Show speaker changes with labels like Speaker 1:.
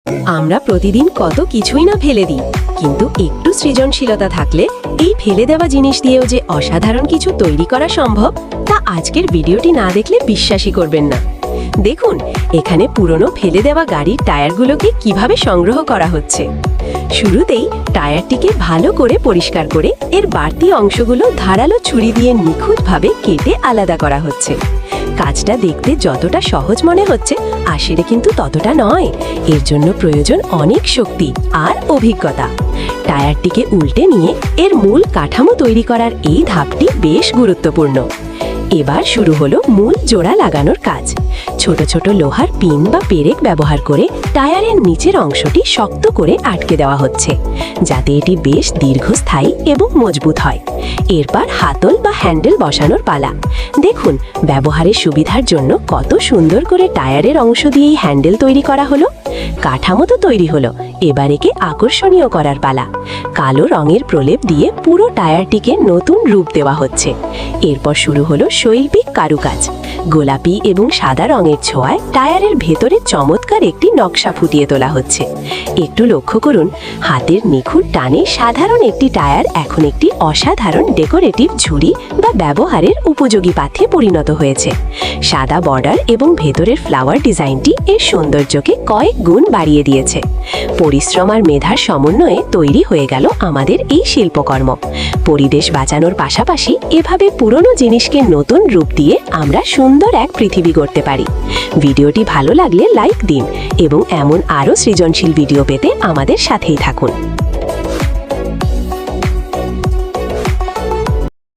Speaker 1: আমরা প্রতিদিন কত কিছুই না ফেলে দিই, কিন্তু একটু সৃজনশীলতা থাকলে এই ফেলে দেওয়া জিনিস দিয়েও যে অসাধারণ কিছু তৈরি করা সম্ভব তা আজকের ভিডিওটি না দেখলে বিশ্বাসই করবেন না। দেখুন এখানে পুরনো ফেলে দেওয়া গাড়ির টায়ারগুলোকে কিভাবে সংগ্রহ করা হচ্ছে। শুরুতেই টায়ারটিকে ভালো করে পরিষ্কার করে এর বাড়তি অংশগুলো ধারালো ছুরি দিয়ে নিখুঁতভাবে কেটে আলাদা করা হচ্ছে। কাজটা দেখতে যতটা সহজ মনে হচ্ছে আসলে কিন্তু ততটা নয়। এর জন্য প্রয়োজন অনেক শক্তি আর অভিজ্ঞতা। টায়ারটিকে উল্টে নিয়ে এর মূল কাঠামো তৈরি করার এই ধাপটি বেশ গুরুত্বপূর্ণ। এবার শুরু হলো মূল জোড়া লাগানোর কাজ। ছোট ছোট লোহার পিন বা পেরেক ব্যবহার করে টায়ারের নিচের অংশটি শক্ত করে আটকে দেওয়া হচ্ছে, যাতে এটি বেশ দীর্ঘস্থায়ী এবং মজবুত হয়। এরপর হাতল বা হ্যান্ডেল বসানোর পালা। দেখুন ব্যবহারের সুবিধার জন্য কত সুন্দর করে টায়ারের অংশ দিয়েই হ্যান্ডেল তৈরি করা হলো। কাঠামো তো তৈরি হলো, এবার একে আকর্ষণীয় করার পালা। কালো রঙের প্রলেপ দিয়ে পুরো টায়ারটিকে নতুন রূপ দেওয়া হচ্ছে। এরপর শুরু হলো শৈল্পিক কারুকাজ। গোলাপি এবং সাদা রঙের ছোঁয়ায় টায়ারের ভেতরে চমৎকার একটি নকশা ফুটিয়ে তোলা হচ্ছে। একটু লক্ষ্য করুন, হাতের নিখুঁত টানে সাধারণ একটি টায়ার এখন একটি অসাধারণ ডেকোরেটিভ ঝুড়ি বা ব্যবহারের উপযোগী পাত্রে পরিণত হয়েছে। সাদা বর্ডার এবং ভেতরের ফ্লাওয়ার ডিজাইনটি এর সৌন্দর্যকে কয়েক গুণ বাড়িয়ে দিয়েছে। পরিশ্রম আর মেধার সমন্বয়ে তৈরি হয়ে গেল আমাদের এই শিল্পকর্ম। পরিবেশ বাঁচানোর পাশাপাশি এভাবে পুরনো জিনিসকে নতুন রূপ দিয়ে আমরা সুন্দর এক পৃথিবী গড়তে পারি। ভিডিওটি ভালো লাগলে লাইক দিন এবং এমন আরও সৃজনশীল ভিডিও পেতে আমাদের সাথেই থাকুন।